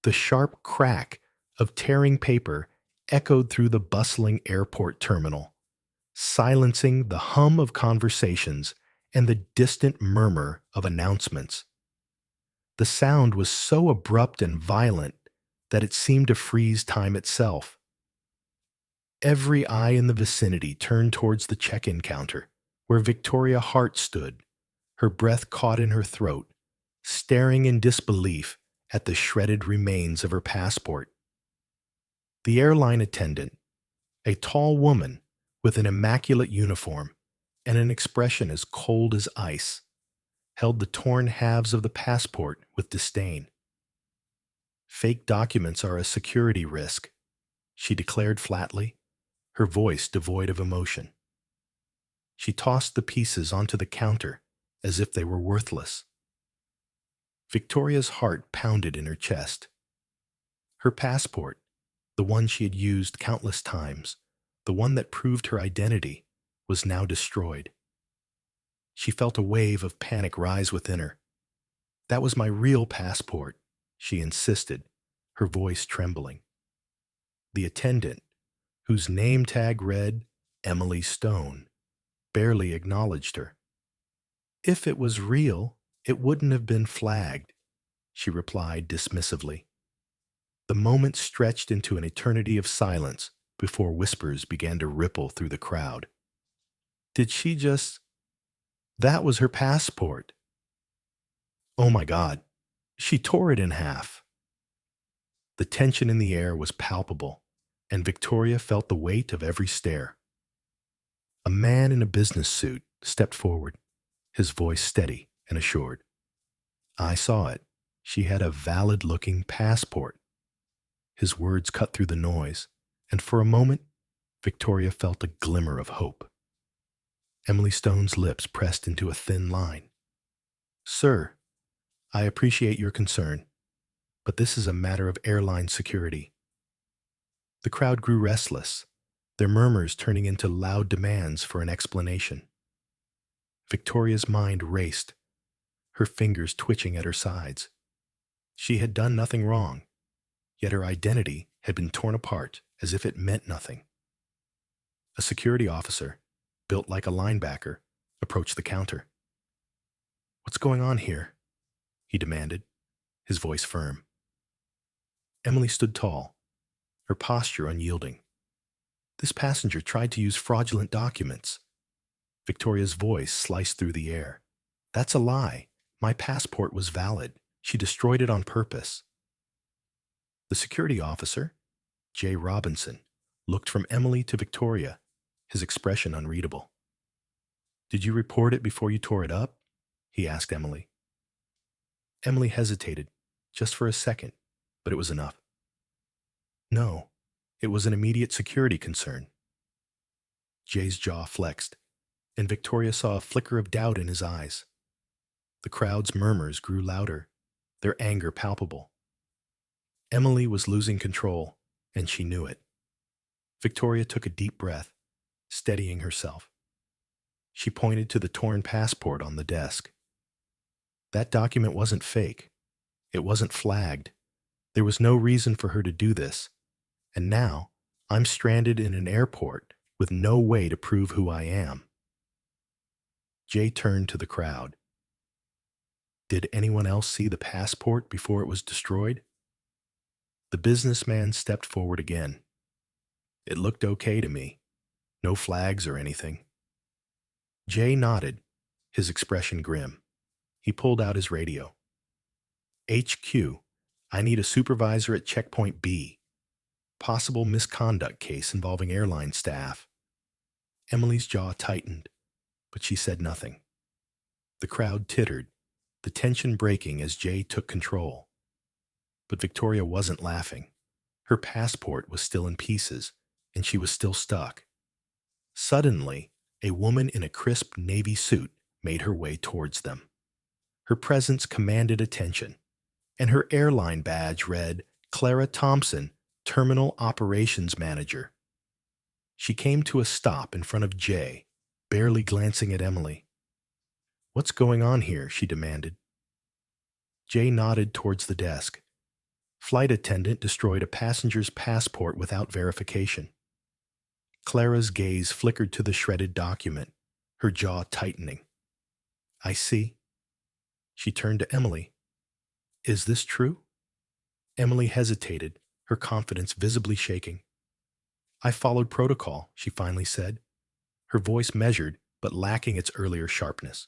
The sharp crack of tearing paper echoed through the bustling airport terminal, silencing the hum of conversations and the distant murmur of announcements. The sound was so abrupt and violent that it seemed to freeze time itself. Every eye in the vicinity turned towards the check-in counter, where Victoria Hart stood, her breath caught in her throat, staring in disbelief at the shredded remains of her passport. The airline attendant, a tall woman with an immaculate uniform and an expression as cold as ice, held the torn halves of the passport with disdain. "Fake documents are a security risk," she declared flatly, her voice devoid of emotion. She tossed the pieces onto the counter as if they were worthless. Victoria's heart pounded in her chest. Her passport, the one she had used countless times, the one that proved her identity, was now destroyed. She felt a wave of panic rise within her. "That was my real passport," she insisted, her voice trembling. The attendant, whose name tag read Emily Stone, barely acknowledged her. "If it was real, it wouldn't have been flagged," she replied dismissively. The moment stretched into an eternity of silence before whispers began to ripple through the crowd. "Did she just... That was her passport. Oh my God, she tore it in half." The tension in the air was palpable, and Victoria felt the weight of every stare. A man in a business suit stepped forward, his voice steady and assured. "I saw it. She had a valid-looking passport." His words cut through the noise, and for a moment, Victoria felt a glimmer of hope. Emily Stone's lips pressed into a thin line. "Sir, I appreciate your concern, but this is a matter of airline security." The crowd grew restless, their murmurs turning into loud demands for an explanation. Victoria's mind raced, her fingers twitching at her sides. She had done nothing wrong, yet her identity had been torn apart as if it meant nothing. A security officer, built like a linebacker, approached the counter. "What's going on here?" he demanded, his voice firm. Emily stood tall, her posture unyielding. "This passenger tried to use fraudulent documents." Victoria's voice sliced through the air. "That's a lie. My passport was valid. She destroyed it on purpose." The security officer, J. Robinson, looked from Emily to Victoria, his expression unreadable. "Did you report it before you tore it up?" he asked Emily. Emily hesitated, just for a second, but it was enough. "No, it was an immediate security concern." Jay's jaw flexed, and Victoria saw a flicker of doubt in his eyes. The crowd's murmurs grew louder, their anger palpable. Emily was losing control, and she knew it. Victoria took a deep breath, steadying herself. She pointed to the torn passport on the desk. "That document wasn't fake. It wasn't flagged. There was no reason for her to do this. And now, I'm stranded in an airport with no way to prove who I am." Jay turned to the crowd. "Did anyone else see the passport before it was destroyed?" The businessman stepped forward again. "It looked okay to me. No flags or anything." Jay nodded, his expression grim. He pulled out his radio. "HQ, I need a supervisor at checkpoint B. Possible misconduct case involving airline staff." Emily's jaw tightened, but she said nothing. The crowd tittered, the tension breaking as Jay took control. But Victoria wasn't laughing. Her passport was still in pieces, and she was still stuck. Suddenly, a woman in a crisp navy suit made her way towards them. Her presence commanded attention, and her airline badge read Clara Thompson, Terminal Operations Manager. She came to a stop in front of Jay, barely glancing at Emily. "What's going on here?" she demanded. Jay nodded towards the desk. Flight attendant destroyed a passenger's passport without verification. Clara's gaze flickered to the shredded document, her jaw tightening. I see. She turned to Emily. Is this true? Emily hesitated, her confidence visibly shaking. I followed protocol, she finally said, her voice measured but lacking its earlier sharpness.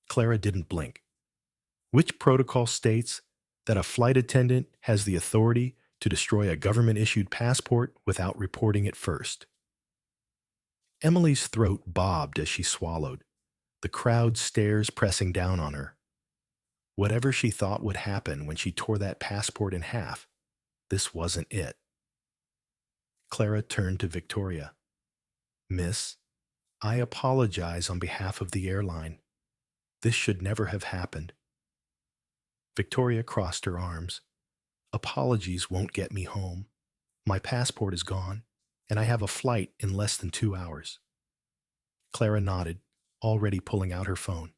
Clara didn't blink. Which protocol states that a flight attendant has the authority to destroy a government-issued passport without reporting it first? Emily's throat bobbed as she swallowed, the crowd's stares pressing down on her. Whatever she thought would happen when she tore that passport in half, this wasn't it. Clara turned to Victoria. Miss, I apologize on behalf of the airline. This should never have happened. Victoria crossed her arms. Apologies won't get me home. My passport is gone, and I have a flight in less than 2 hours. Clara nodded, already pulling out her phone.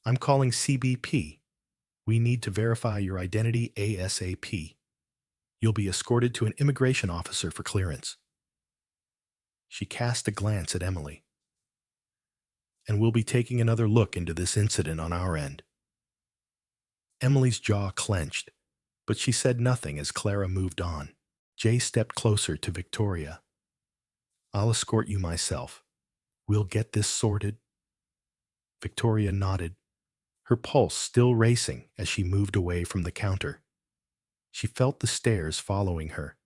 I'm calling CBP. We need to verify your identity ASAP. You'll be escorted to an immigration officer for clearance. She cast a glance at Emily. And we'll be taking another look into this incident on our end. Emily's jaw clenched, but she said nothing as Clara moved on. Jay stepped closer to Victoria. I'll escort you myself. We'll get this sorted. Victoria nodded, her pulse still racing as she moved away from the counter. She felt the stares following her,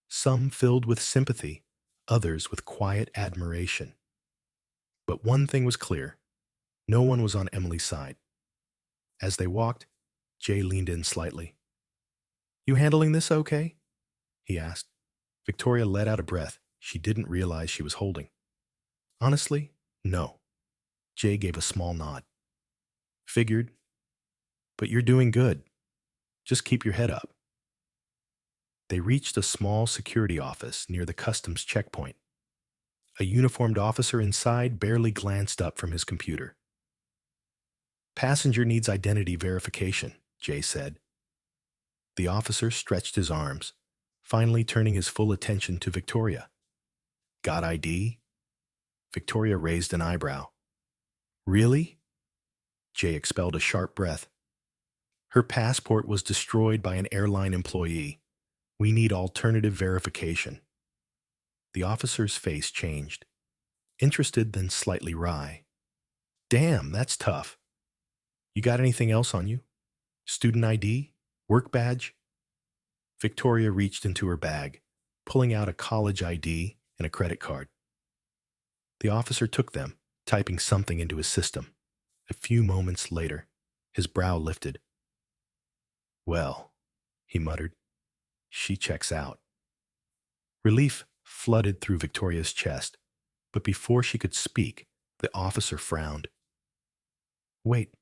some filled with sympathy, others with quiet admiration. But one thing was clear. No one was on Emily's side. As they walked, Jay leaned in slightly. You handling this okay? He asked. Victoria let out a breath she didn't realize she was holding. Honestly, no. Jay gave a small nod. Figured. But you're doing good. Just keep your head up. They reached a small security office near the customs checkpoint. A uniformed officer inside barely glanced up from his computer. Passenger needs identity verification, Jay said. The officer stretched his arms, finally turning his full attention to Victoria. Got ID? Victoria raised an eyebrow. Really? Jay expelled a sharp breath. Her passport was destroyed by an airline employee. We need alternative verification. The officer's face changed. Interested, then slightly wry. Damn, that's tough. You got anything else on you? Student ID? Work badge? Victoria reached into her bag, pulling out a college ID and a credit card. The officer took them, typing something into his system. A few moments later, his brow lifted. Well, he muttered, she checks out. Relief flooded through Victoria's chest, but before she could speak, the officer frowned. Wait,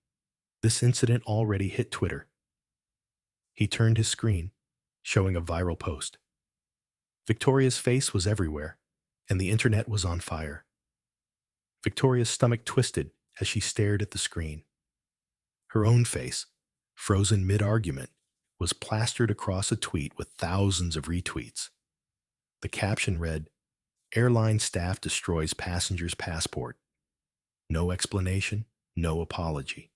this incident already hit Twitter. He turned his screen, showing a viral post. Victoria's face was everywhere, and the internet was on fire. Victoria's stomach twisted as she stared at the screen. Her own face, frozen mid-argument, was plastered across a tweet with thousands of retweets. The caption read, Airline staff destroys passenger's passport. No explanation, no apology.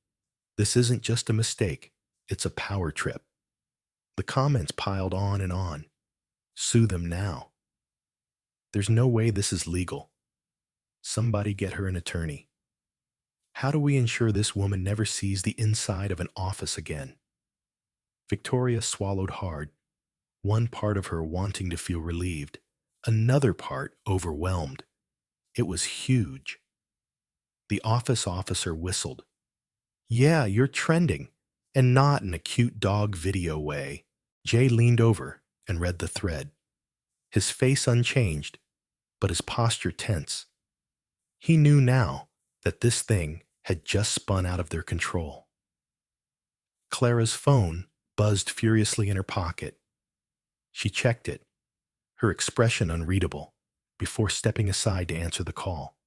This isn't just a mistake, it's a power trip. The comments piled on and on. Sue them now. There's no way this is legal. Somebody get her an attorney. How do we ensure this woman never sees the inside of an office again? Victoria swallowed hard, one part of her wanting to feel relieved, another part overwhelmed. It was huge. The office officer whistled. Yeah, you're trending, and not in a cute dog video way. Jay leaned over and read the thread, his face unchanged, but his posture tense. He knew now that this thing had just spun out of their control. Clara's phone buzzed furiously in her pocket. She checked it, her expression unreadable, before stepping aside to answer the call.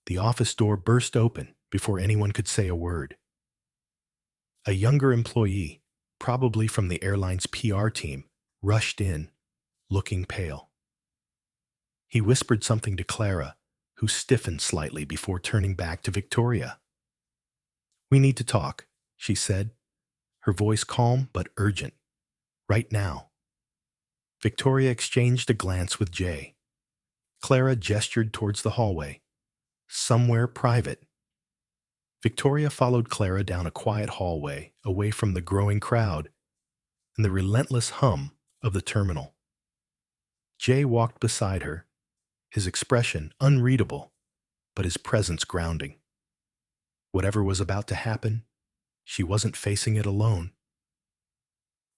The office door burst open before anyone could say a word. A younger employee, probably from the airline's PR team, rushed in, looking pale. He whispered something to Clara, who stiffened slightly before turning back to Victoria. "We need to talk," she said, her voice calm but urgent. "Right now." Victoria exchanged a glance with Jay. Clara gestured towards the hallway. "Somewhere private." Victoria followed Clara down a quiet hallway, away from the growing crowd and the relentless hum of the terminal. Jay walked beside her, his expression unreadable, but his presence grounding. Whatever was about to happen, she wasn't facing it alone.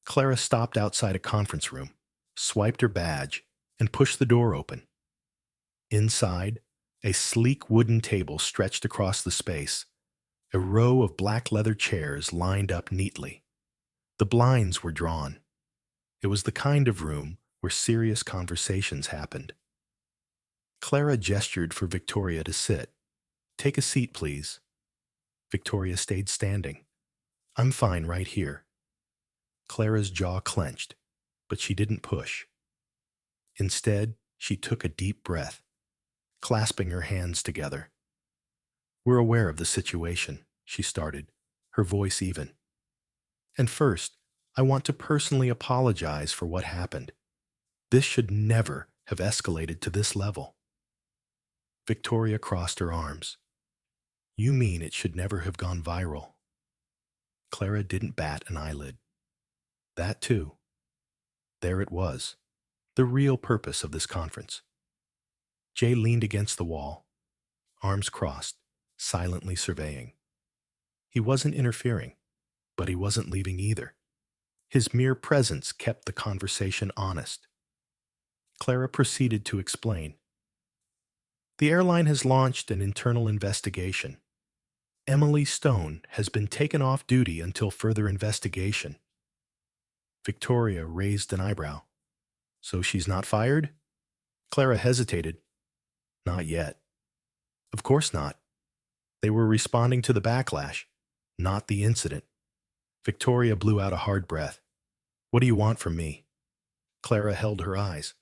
Clara stopped outside a conference room, swiped her badge, and pushed the door open. Inside, a sleek wooden table stretched across the space, a row of black leather chairs lined up neatly. The blinds were drawn. It was the kind of room where serious conversations happened. Clara gestured for Victoria to sit. "Take a seat, please." Victoria stayed standing. "I'm fine right here." Clara's jaw clenched, but she didn't push. Instead, she took a deep breath, clasping her hands together. "We're aware of the situation," she started, her voice even. "And first, I want to personally apologize for what happened. This should never have escalated to this level." Victoria crossed her arms. "You mean it should never have gone viral?" Clara didn't bat an eyelid. That too. There it was, the real purpose of this conference. Jay leaned against the wall, arms crossed, silently surveying. He wasn't interfering, but he wasn't leaving either. His mere presence kept the conversation honest. Clara proceeded to explain. "The airline has launched an internal investigation. Emily Stone has been taken off duty until further investigation." Victoria raised an eyebrow. "So she's not fired?" Clara hesitated. "Not yet." "Of course not. They were responding to the backlash, not the incident." Victoria blew out a hard breath. "What do you want from me?" Clara held her eyes.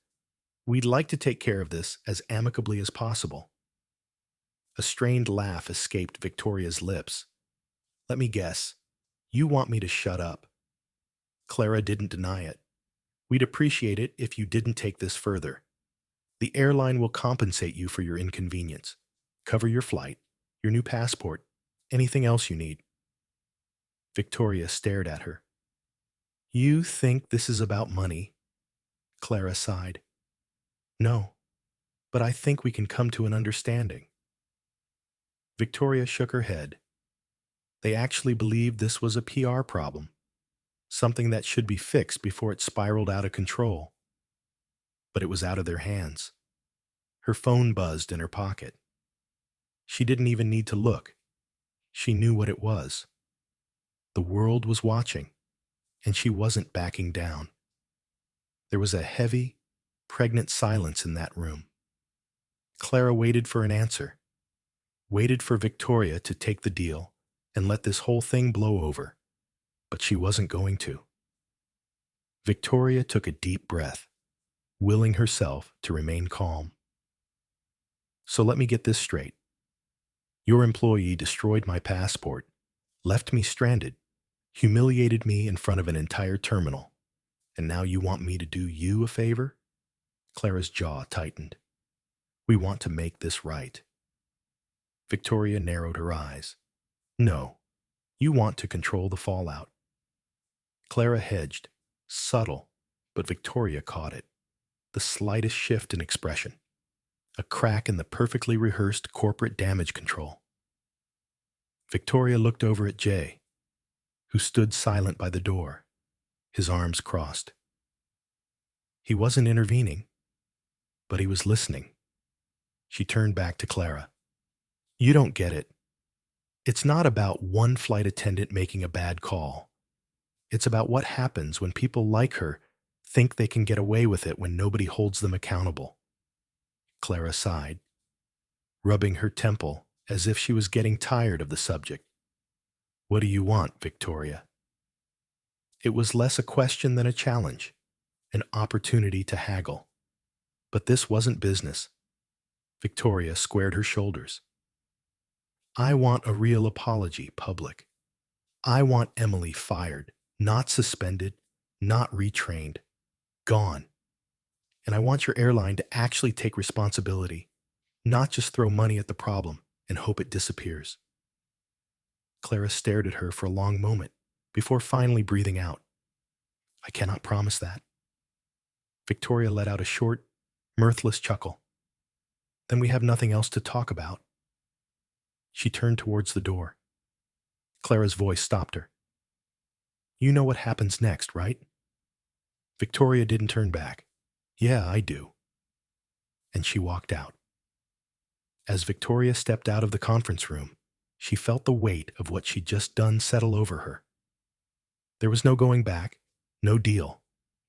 "We'd like to take care of this as amicably as possible." A strained laugh escaped Victoria's lips. "Let me guess. You want me to shut up." Clara didn't deny it. "We'd appreciate it if you didn't take this further. The airline will compensate you for your inconvenience. Cover your flight, your new passport, anything else you need." Victoria stared at her. "You think this is about money?" Clara sighed. "No, but I think we can come to an understanding." Victoria shook her head. They actually believed this was a PR problem, something that should be fixed before it spiraled out of control. But it was out of their hands. Her phone buzzed in her pocket. She didn't even need to look. She knew what it was. The world was watching, and she wasn't backing down. There was a heavy, pregnant silence in that room. Clara waited for an answer, waited for Victoria to take the deal and let this whole thing blow over, but she wasn't going to. Victoria took a deep breath, willing herself to remain calm. "So let me get this straight. Your employee destroyed my passport, left me stranded, humiliated me in front of an entire terminal, and now you want me to do you a favor?" Clara's jaw tightened. "We want to make this right." Victoria narrowed her eyes. "No, you want to control the fallout." Clara hedged, subtle, but Victoria caught it. The slightest shift in expression. A crack in the perfectly rehearsed corporate damage control. Victoria looked over at Jay, who stood silent by the door, his arms crossed. He wasn't intervening, but he was listening. She turned back to Clara. "You don't get it. It's not about one flight attendant making a bad call. It's about what happens when people like her think they can get away with it when nobody holds them accountable." Clara sighed, rubbing her temple as if she was getting tired of the subject. "What do you want, Victoria?" It was less a question than a challenge, an opportunity to haggle. But this wasn't business. Victoria squared her shoulders. I want a real apology, public. I want Emily fired, not suspended, not retrained, gone. And I want your airline to actually take responsibility, not just throw money at the problem and hope it disappears. Clara stared at her for a long moment before finally breathing out. I cannot promise that. Victoria let out a short, mirthless chuckle. Then we have nothing else to talk about. She turned towards the door. Clara's voice stopped her. You know what happens next, right? Victoria didn't turn back. Yeah, I do. And she walked out. As Victoria stepped out of the conference room, she felt the weight of what she'd just done settle over her. There was no going back, no deal,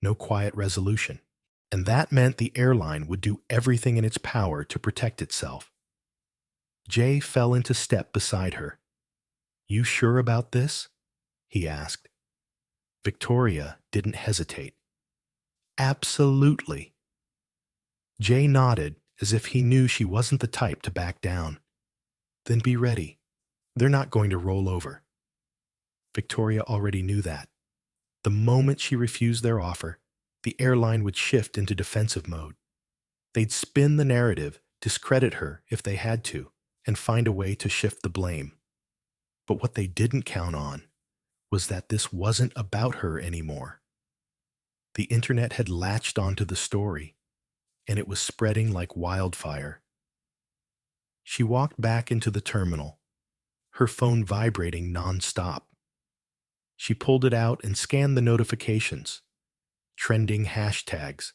no quiet resolution. And that meant the airline would do everything in its power to protect itself. Jay fell into step beside her. You sure about this? He asked. Victoria didn't hesitate. Absolutely. Jay nodded as if he knew she wasn't the type to back down. Then be ready. They're not going to roll over. Victoria already knew that. The moment she refused their offer, the airline would shift into defensive mode. They'd spin the narrative, discredit her if they had to, and find a way to shift the blame. But what they didn't count on was that this wasn't about her anymore. The internet had latched onto the story, and it was spreading like wildfire. She walked back into the terminal, her phone vibrating nonstop. She pulled it out and scanned the notifications. Trending hashtags,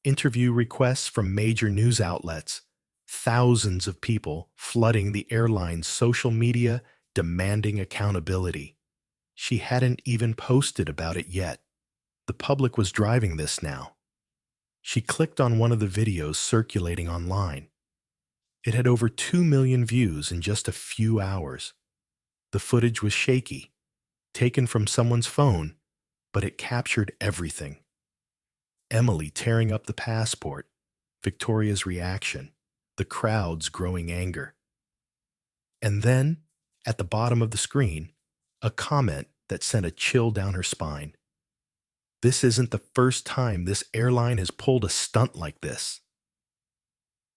interview requests from major news outlets, thousands of people flooding the airline's social media demanding accountability. She hadn't even posted about it yet. The public was driving this now. She clicked on one of the videos circulating online. It had over 2 million views in just a few hours. The footage was shaky, taken from someone's phone, but it captured everything. Emily tearing up the passport, Victoria's reaction, the crowd's growing anger. And then, at the bottom of the screen, a comment that sent a chill down her spine. This isn't the first time this airline has pulled a stunt like this.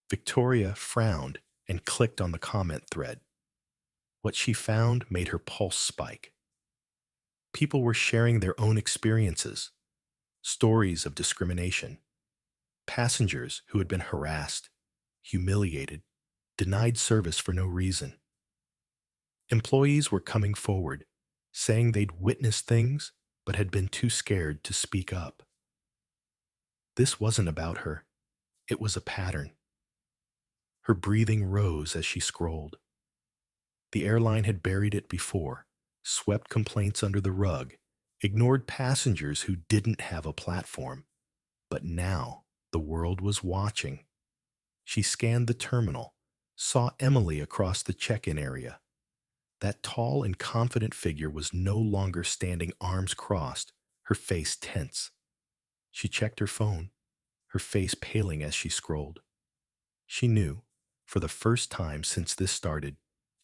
Victoria frowned and clicked on the comment thread. What she found made her pulse spike. People were sharing their own experiences, stories of discrimination, passengers who had been harassed, humiliated, denied service for no reason. Employees were coming forward, saying they'd witnessed things but had been too scared to speak up. This wasn't about her. It was a pattern. Her breathing rose as she scrolled. The airline had buried it before, swept complaints under the rug, ignored passengers who didn't have a platform. But now the world was watching. She scanned the terminal, saw Emily across the check-in area. That tall and confident figure was no longer standing arms crossed, her face tense. She checked her phone, her face paling as she scrolled. She knew, for the first time since this started,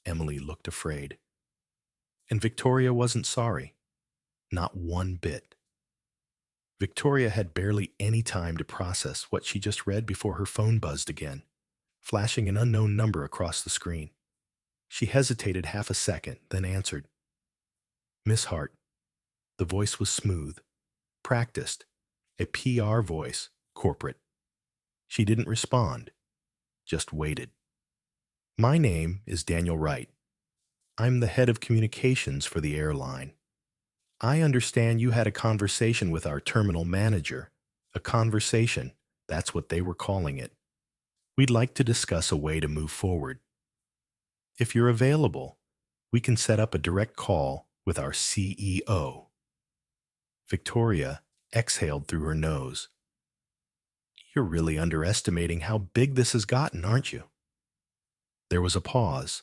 Emily looked afraid. And Victoria wasn't sorry. Not one bit. Victoria had barely any time to process what she just read before her phone buzzed again, flashing an unknown number across the screen. She hesitated half a second, then answered. Miss Hart. The voice was smooth, practiced, a PR voice, corporate. She didn't respond, just waited. My name is Daniel Wright. I'm the head of communications for the airline. I understand you had a conversation with our terminal manager. A conversation, that's what they were calling it. We'd like to discuss a way to move forward. If you're available, we can set up a direct call with our CEO. Victoria exhaled through her nose. You're really underestimating how big this has gotten, aren't you? There was a pause.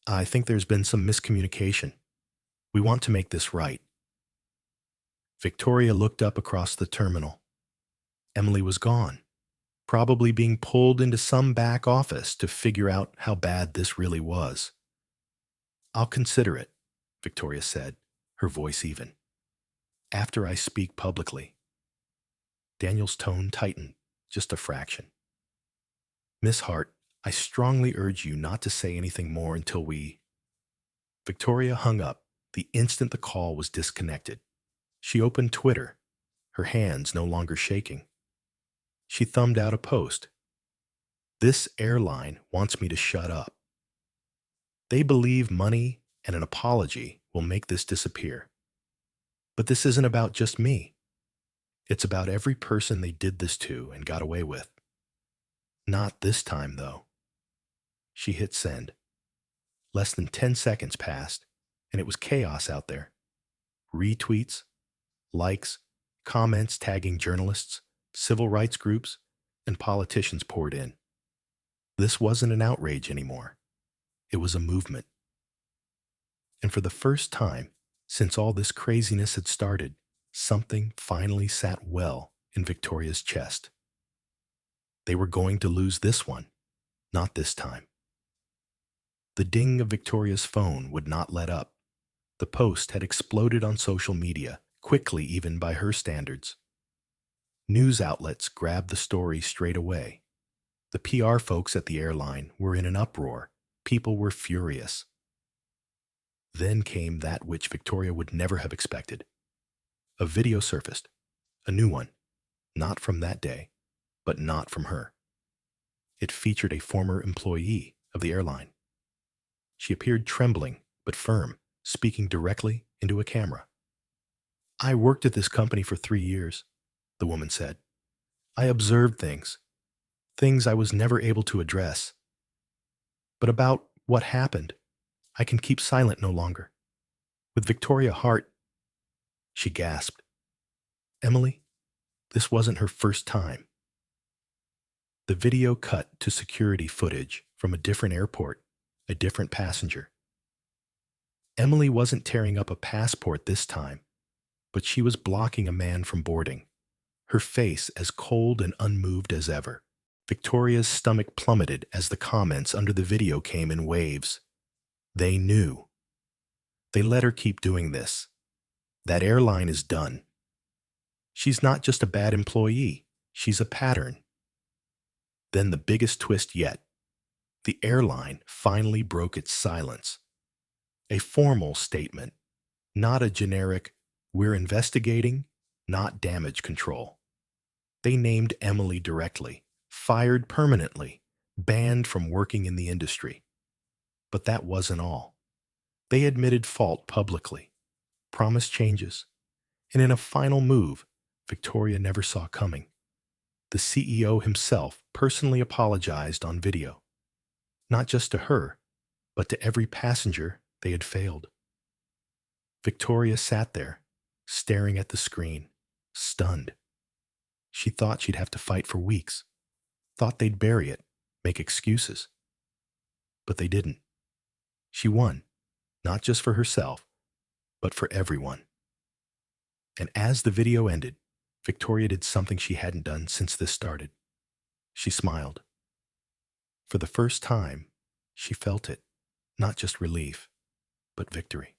I think there's been some miscommunication. We want to make this right. Victoria looked up across the terminal. Emily was gone, probably being pulled into some back office to figure out how bad this really was. "I'll consider it," Victoria said, her voice even. "After I speak publicly." Daniel's tone tightened, just a fraction. "Miss Hart, I strongly urge you not to say anything more until we—" Victoria hung up the instant the call was disconnected. She opened Twitter, her hands no longer shaking. She thumbed out a post. "This airline wants me to shut up. They believe money and an apology will make this disappear. But this isn't about just me. It's about every person they did this to and got away with. Not this time, though." She hit send. Less than 10 seconds passed, and it was chaos out there. Retweets, likes, comments tagging journalists, civil rights groups, and politicians poured in. This wasn't an outrage anymore. It was a movement. And for the first time since all this craziness had started, something finally sat well in Victoria's chest. They were going to lose this one, not this time. The ding of Victoria's phone would not let up. The post had exploded on social media, quickly even by her standards. News outlets grabbed the story straight away. The PR folks at the airline were in an uproar. People were furious. Then came that which Victoria would never have expected. A video surfaced, a new one, not from that day, but not from her. It featured a former employee of the airline. She appeared trembling but firm, speaking directly into a camera. "I worked at this company for 3 years," the woman said. "I observed things I was never able to address. But about what happened, I can keep silent no longer. With Victoria Hart—" She gasped. Emily, this wasn't her first time. The video cut to security footage from a different airport, a different passenger. Emily wasn't tearing up a passport this time, but she was blocking a man from boarding, her face as cold and unmoved as ever. Victoria's stomach plummeted as the comments under the video came in waves. They knew. They let her keep doing this. That airline is done. She's not just a bad employee, she's a pattern. Then the biggest twist yet. The airline finally broke its silence. A formal statement, not a generic, "We're investigating, not damage control." They named Emily directly, fired permanently, banned from working in the industry. But that wasn't all. They admitted fault publicly, promised changes, and in a final move Victoria never saw coming, the CEO himself personally apologized on video. Not just to her, but to every passenger they had failed. Victoria sat there, staring at the screen, stunned. She thought she'd have to fight for weeks, thought they'd bury it, make excuses. But they didn't. She won, not just for herself, but for everyone. And as the video ended, Victoria did something she hadn't done since this started. She smiled. For the first time, she felt it, not just relief, but victory.